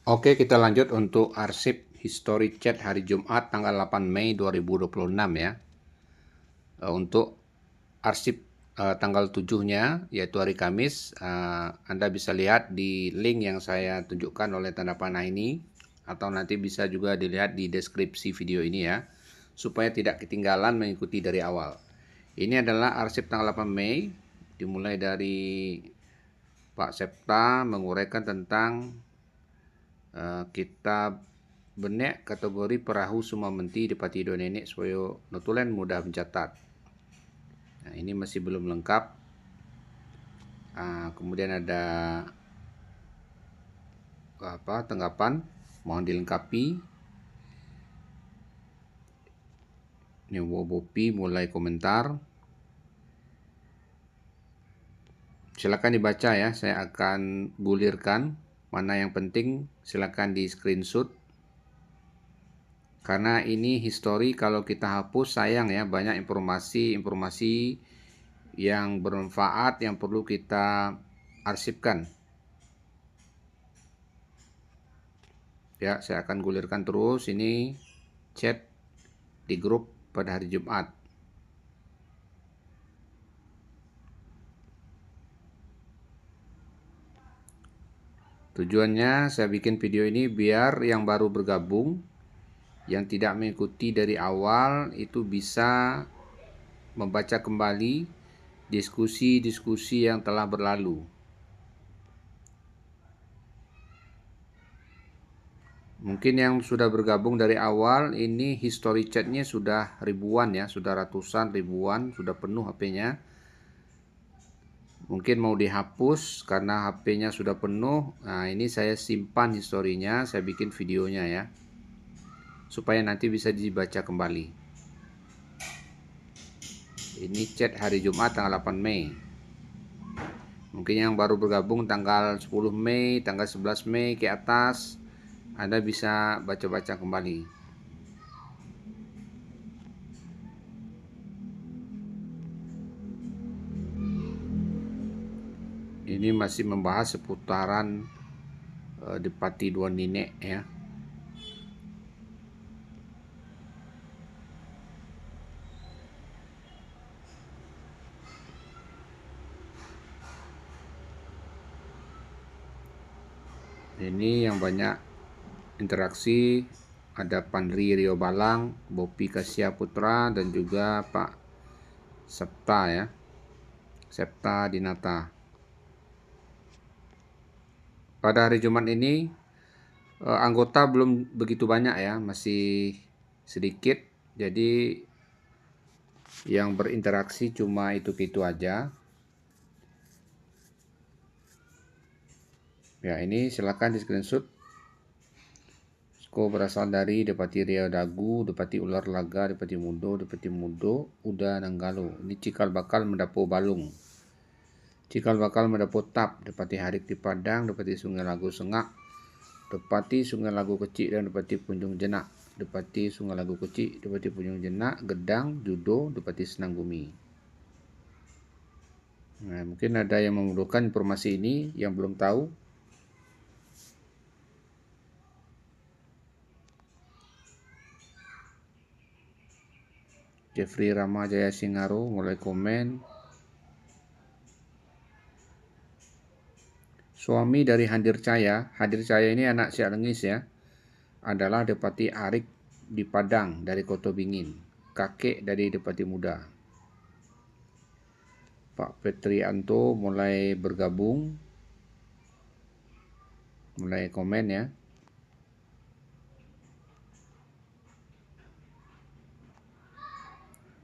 Oke, kita lanjut untuk arsip history chat hari Jumat tanggal 8 Mei 2026 ya. Untuk arsip tanggal 7-nya yaitu hari Kamis, Anda bisa lihat di link yang saya tunjukkan oleh tanda panah ini, atau nanti bisa juga dilihat di deskripsi video ini ya, supaya tidak ketinggalan mengikuti dari awal. Ini adalah arsip tanggal 8 Mei, dimulai dari Pak Septa menguraikan tentang kita benek kategori perahu Sumamenti di Pati Dua Nenek supaya notulen mudah mencatat. Nah, ini masih belum lengkap. Kemudian ada tanggapan, mohon dilengkapi. Ini Bopi mulai komentar. Silakan dibaca ya, saya akan gulirkan mana yang penting, silakan di screenshot. Karena ini history, kalau kita hapus sayang ya, banyak informasi yang bermanfaat yang perlu kita arsipkan. Ya, saya akan gulirkan terus ini chat di grup pada hari Jumat. Tujuannya saya bikin video ini biar yang baru bergabung, yang tidak mengikuti dari awal, itu bisa membaca kembali diskusi-diskusi yang telah berlalu. Mungkin yang sudah bergabung dari awal, ini history chatnya sudah ribuan ya, sudah ratusan ribuan, sudah penuh HP-nya. Mungkin mau dihapus karena HP-nya sudah penuh. Nah, ini saya simpan historinya, saya bikin videonya ya, supaya nanti bisa dibaca kembali. Ini chat hari Jumat tanggal 8 Mei. Mungkin yang baru bergabung tanggal 10 Mei, tanggal 11 Mei ke atas, Anda bisa baca-baca kembali. Ini masih membahas seputaran Depati Dua Nenek ya. Ini yang banyak interaksi, ada Pandri Rio Balang, Bopi Kasya Putra, dan juga Pak Septa ya, Septa Dinata. Pada hari Jumat ini anggota belum begitu banyak ya, masih sedikit, jadi yang berinteraksi cuma itu-itu aja. Ya, ini silakan di screenshot. Ko berasal dari Depati Riau Dagu, Depati Ular Laga, Depati Mudo, Uda Nanggalo. Ini cikal bakal mendapo balung. Cikal bakal mendapo tap, Depati Harik di Padang, Depati Sungai Lagu Sengak, Depati Sungai Lagu Kecil dan Depati Punjung Jenak. Depati Sungai Lagu Kecil, Depati Punjung Jenak, Gedang, Judo, Depati Senang Bumi. Nah, mungkin ada yang memerlukan informasi ini yang belum tahu. Jeffrey Rama Jaya Singaro mulai komen. Suami dari Hadir Cahya ini anak Siak Lengis ya, adalah Depati Arik di Padang dari Koto Bingin, kakek dari Depati Muda. Pak Petrianto mulai bergabung, mulai komen ya.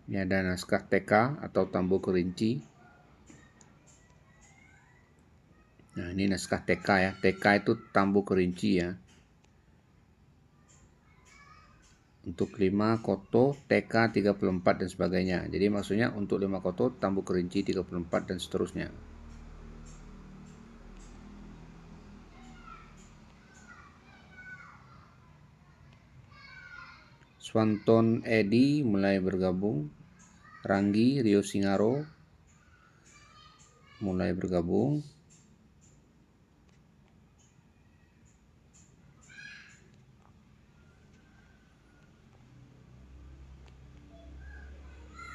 Ini ada naskah TK atau Tambo Kerinci. Nah, ini naskah TK ya. TK itu Tambo Kerinci ya. Untuk 5 koto TK 34 dan sebagainya. Jadi maksudnya untuk 5 koto Tambo Kerinci 34 dan seterusnya. Swanton Edi mulai bergabung. Ranggi Rio Singaro mulai bergabung.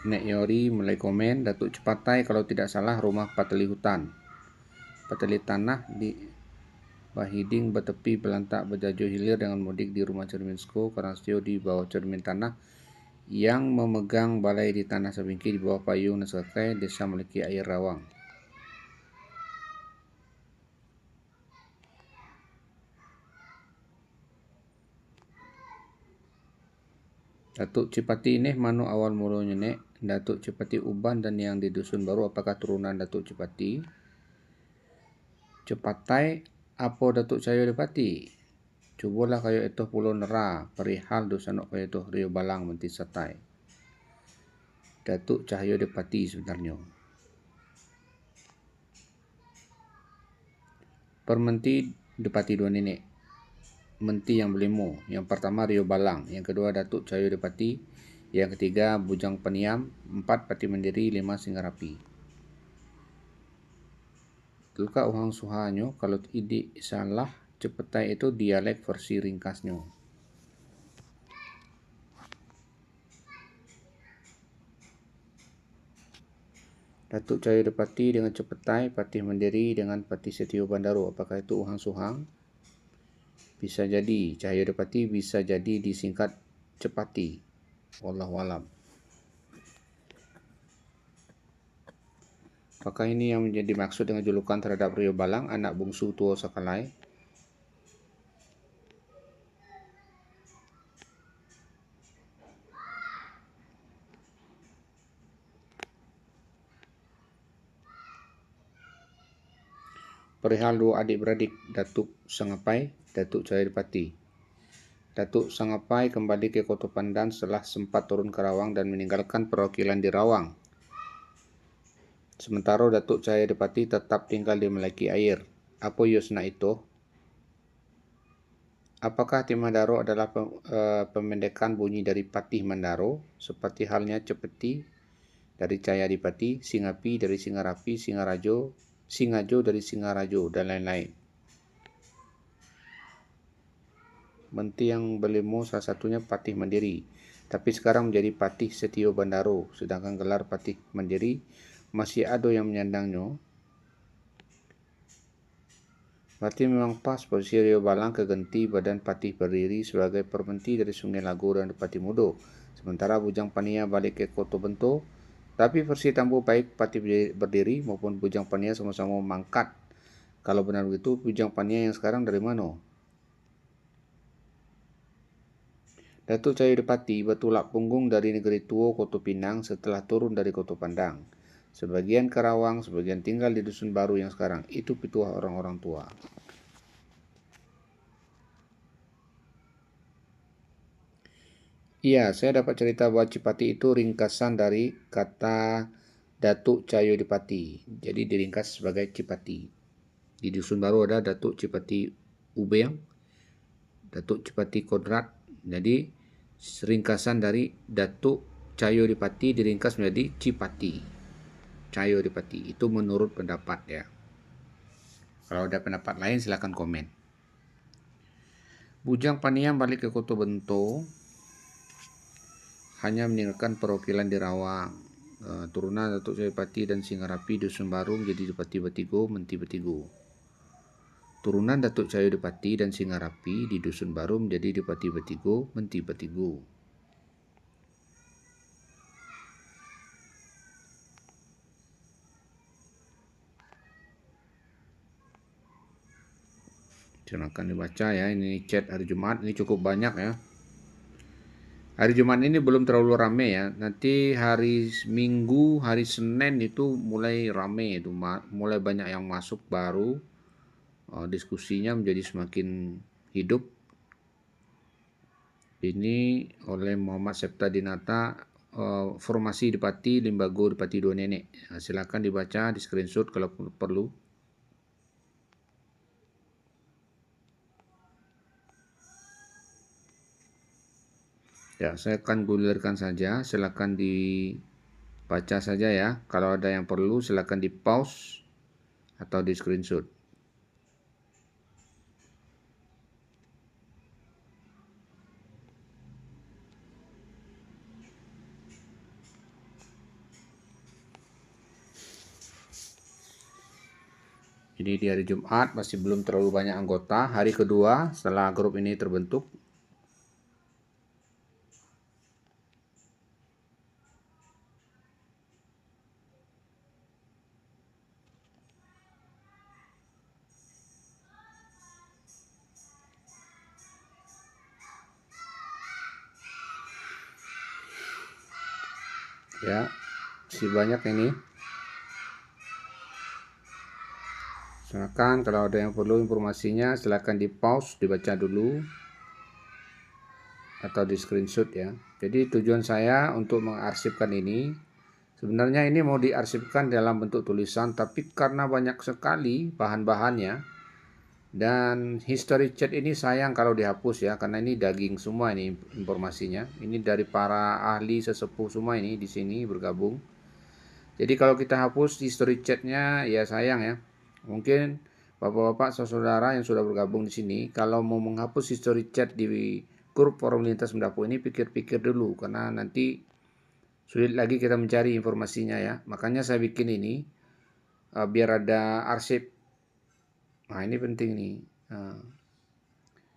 Nek Yori mulai komen, Datuk Cepatai kalau tidak salah rumah pateli hutan. Pateli tanah di Bahiding bertepi belantak berjajo hilir dengan mudik di rumah cermin Sko, Karangstio di bawah cermin tanah yang memegang balai di tanah sebingki di bawah payung Nasekai, desa memiliki air rawang. Datuk Cipati ini manu awal mulanya nek Datuk Cipati Uban dan yang di dusun baru apakah turunan Datuk Cipati? Cepatai apa Datuk Cayo Dipati? Cubalah kayo itu pulau nera perihal dosanok kayo itu Rio Balang menti satai. Datuk Cahyo Dipati sebenarnya. Permenti Dipati dua nenek. Menti yang berlimo. Yang pertama Rio Balang, yang kedua Datuk Cahyo Dipati, yang ketiga Bujang Peniam, 4 Pati Mandiri, 5 Singarapi. Tulka uhang suhanyo kalau ide salah Cepetai itu dialek versi ringkasnya. Datuk Cahyo Dipati dengan Cepetai, Patih Mandiri dengan Patih Setio Bandaro. Apakah itu uhang suhang? Bisa jadi. Cahyo Dipati bisa jadi disingkat Cepati. Wallahualam. Apakah ini yang menjadi maksud dengan julukan terhadap Rio Balang, anak bungsu Tuo Sakalai? Perihal dua adik-beradik Datuk Sangapai, Datuk Cahyo Dipati. Datuk Sangapai kembali ke Kota Pandan setelah sempat turun ke Rawang dan meninggalkan perwakilan di Rawang. Sementara Datuk Cahyo Dipati tetap tinggal di Melaki Air. Apa yosna itu? Apakah Timandaro adalah pemendekan bunyi dari Patih Mandaro, seperti halnya Cepeti dari Cahya Dipati, Singapi dari Singarapi, Singajo dari Singarajo, dan lain-lain. Menti yang berlimo salah satunya Patih Mandiri, tapi sekarang menjadi Patih Setio Bandaro, sedangkan gelar Patih Mandiri masih ada yang menyandangnya. Berarti memang pas posisi Rio Balang kegenti badan Patih berdiri sebagai permenti dari Sungai Lago dan Patih Mudo. Sementara Bujang Pania balik ke Koto Bento, tapi versi Tambu baik Patih berdiri maupun Bujang Pania sama-sama mangkat. Kalau benar begitu, Bujang Pania yang sekarang dari mana? Datuk Cahyo Dipati bertolak punggung dari negeri Tuo Koto Pinang setelah turun dari Koto Pandang. Sebagian ke Rawang, sebagian tinggal di dusun baru yang sekarang. Itu pituah orang-orang tua. Iya, saya dapat cerita bahwa Cipati itu ringkasan dari kata Datuk Cahyo Dipati. Jadi diringkas sebagai Cipati. Di dusun baru ada Datuk Cipati Ubeng, Datuk Cipati Kodrat. Jadi ringkasan dari Datuk Cahyo Dipati diringkas menjadi Cipati. Cahyo Dipati. Itu menurut pendapat ya. Kalau ada pendapat lain silakan komen. Bujang Paniam balik ke Koto Bento hanya meninggalkan perwakilan di Rawang. Turunan Datuk Cahyo Dipati dan Singarapi Dusun Baru menjadi Dipati Betigo, Menti Betigo. Turunan Datuk Cahyo Dipati dan Singarapi di Dusun Baru menjadi Dipati Betigo, Menti Betigo. Silakan dibaca ya. Ini chat hari Jumat, ini cukup banyak ya. Hari Jumat ini belum terlalu rame ya. Nanti hari Minggu, hari Senin itu mulai rame itu, mulai banyak yang masuk baru. Diskusinya menjadi semakin hidup. Ini oleh Muhammad Septa Dinata, formasi Dipati, Limbago Dipati Dua Nenek. Silakan dibaca, di screenshot kalau perlu. Ya, saya akan gulirkan saja. Silakan dibaca saja ya. Kalau ada yang perlu silakan di pause atau di screenshot. Jadi di hari Jumat masih belum terlalu banyak anggota. Hari kedua setelah grup ini terbentuk. Ya, masih banyak ini. Silakan kalau ada yang perlu informasinya silakan di pause, dibaca dulu atau di screenshot ya. Jadi tujuan saya untuk mengarsipkan ini, sebenarnya ini mau diarsipkan dalam bentuk tulisan, tapi karena banyak sekali bahan-bahannya dan history chat ini sayang kalau dihapus ya, karena ini daging semua ini informasinya. Ini dari para ahli sesepuh semua ini di sini bergabung. Jadi kalau kita hapus history chatnya ya sayang ya. Mungkin bapak-bapak saudara yang sudah bergabung di sini, kalau mau menghapus history chat di grup forum lintas mendapu ini pikir-pikir dulu, karena nanti sulit lagi kita mencari informasinya ya. Makanya saya bikin ini biar ada arsip. Nah ini penting nih.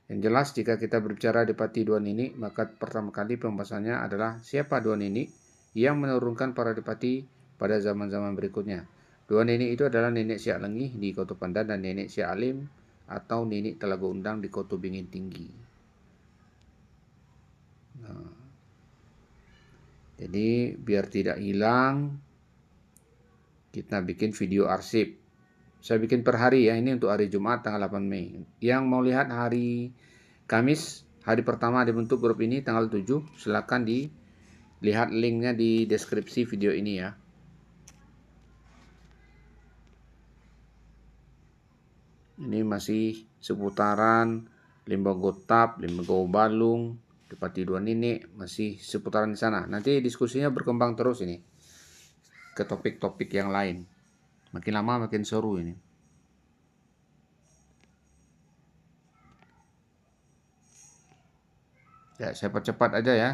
Yang jelas jika kita berbicara Adipati Dua Nini, maka pertama kali pembahasannya adalah siapa Dua Nini yang menurunkan para adipati pada zaman-zaman berikutnya. Dua Nini itu adalah Nenek Siak Lengih di Koto Pandan dan Nenek Siak Alim atau Nenek Telaga Undang di Koto Bingin Tinggi. Nah, jadi biar tidak hilang, kita bikin video arsip. Saya bikin per hari ya, ini untuk hari Jumat tanggal 8 Mei. Yang mau lihat hari Kamis, hari pertama dibentuk grup ini tanggal 7, silakan dilihat linknya di deskripsi video ini ya. Ini masih seputaran Limbago Tap, Limbago Balung, Adipati Dua Nini, masih seputaran di sana. Nanti diskusinya berkembang terus ini ke topik-topik yang lain. Makin lama makin seru ini. Ya, saya percepat aja ya.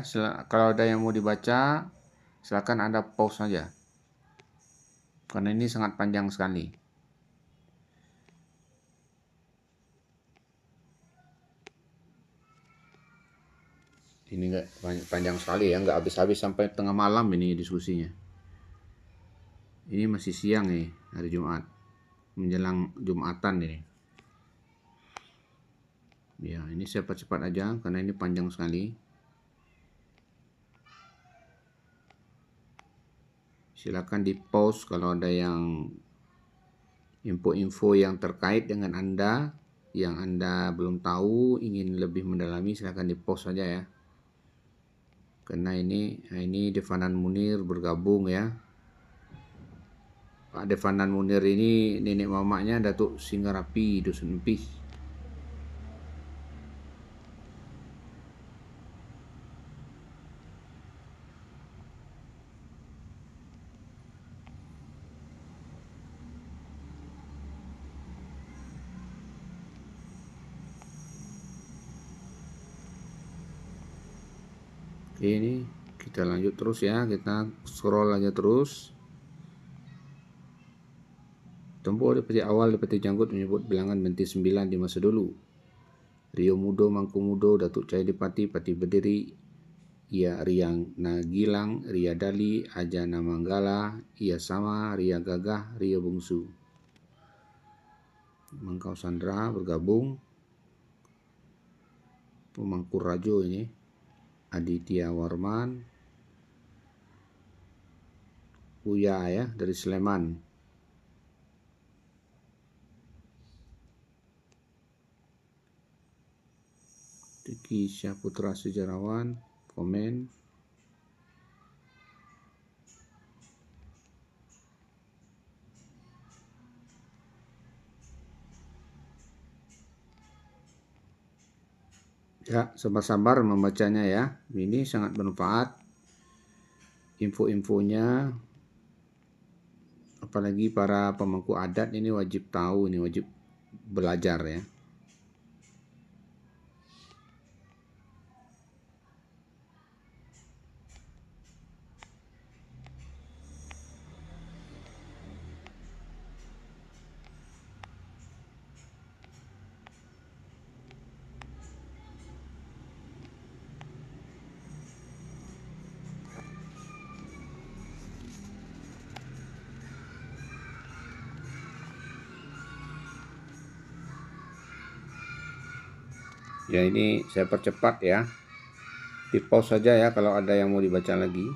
Kalau ada yang mau dibaca, silakan Anda pause saja. Karena ini sangat panjang sekali. Ini nggak panjang sekali ya, nggak habis-habis sampai tengah malam ini diskusinya. Ini masih siang nih, hari Jumat. Menjelang Jumatan ini. Ya, ini saya percepat aja karena ini panjang sekali. Silakan di pause kalau ada yang info-info yang terkait dengan Anda, yang Anda belum tahu, ingin lebih mendalami, silakan di pause saja ya. Karena ini Devanan Munir bergabung ya. Pak Devanan Munir ini nenek mamanya Datuk Singarapi Dusun Empih. Oke, ini kita lanjut terus ya, kita scroll aja terus. Tempo Adipati awal Adipati Janggut menyebut bilangan binti 9 di masa dulu. Rio Mudo, Mangku Mudo, Datuk Cahaya Dipati, Pati Berdiri, Ia Riang Nagilang, Ria Dali, Aja Namanggala, Ia Sama, Ria Gagah, Ria Bungsu. Mangkau Sandra bergabung. Pemangkur Rajo ini. Aditya Warman. Uya ya, dari Sleman. Tiki Syahputra Sejarawan, komen. Ya, sabar-sabar membacanya ya. Ini sangat bermanfaat. Info-infonya, apalagi para pemangku adat ini wajib tahu, ini wajib belajar ya. Ya, ini saya percepat ya. Di pause saja ya kalau ada yang mau dibaca lagi.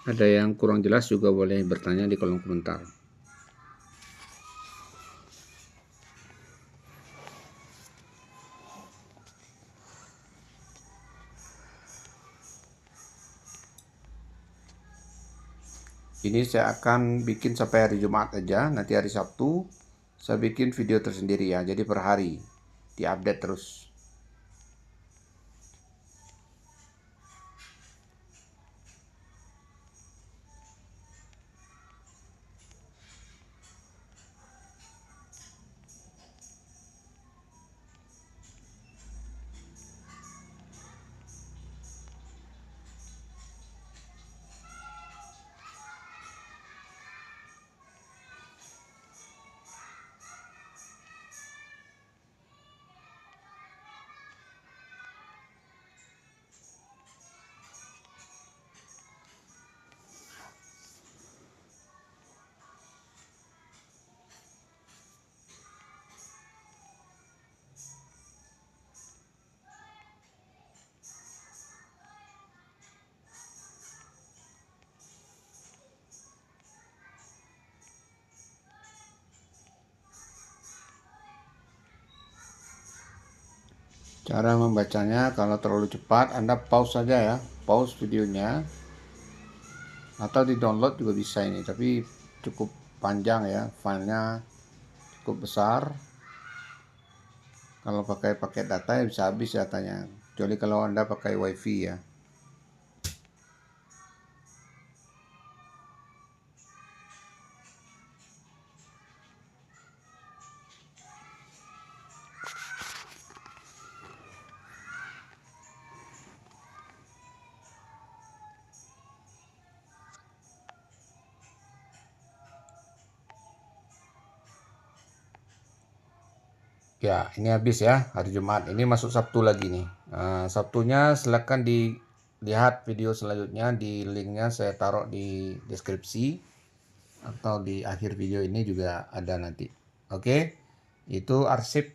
Ada yang kurang jelas juga boleh bertanya di kolom komentar. Ini saya akan bikin sampai hari Jumat aja. Nanti hari Sabtu saya bikin video tersendiri ya. Jadi per hari diupdate terus. Cara membacanya, kalau terlalu cepat Anda pause saja ya, pause videonya, atau di download juga bisa ini, tapi cukup panjang ya, filenya cukup besar. Kalau pakai paket data ya bisa habis datanya, kecuali kalau Anda pakai wifi ya. Ya, ini habis ya hari Jumat. Ini masuk Sabtu lagi nih. Sabtunya silahkan dilihat video selanjutnya, di linknya saya taruh di deskripsi atau di akhir video ini juga ada nanti. Oke, itu arsip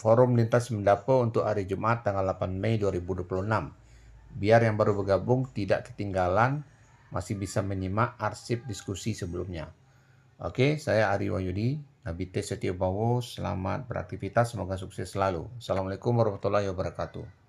forum lintas Mendapo untuk hari Jumat tanggal 8 Mei 2026. Biar yang baru bergabung tidak ketinggalan, masih bisa menyimak arsip diskusi sebelumnya. Oke, saya Ari Wahyudi, Nabite Setiobawo. Selamat beraktivitas, semoga sukses selalu. Assalamualaikum warahmatullahi wabarakatuh.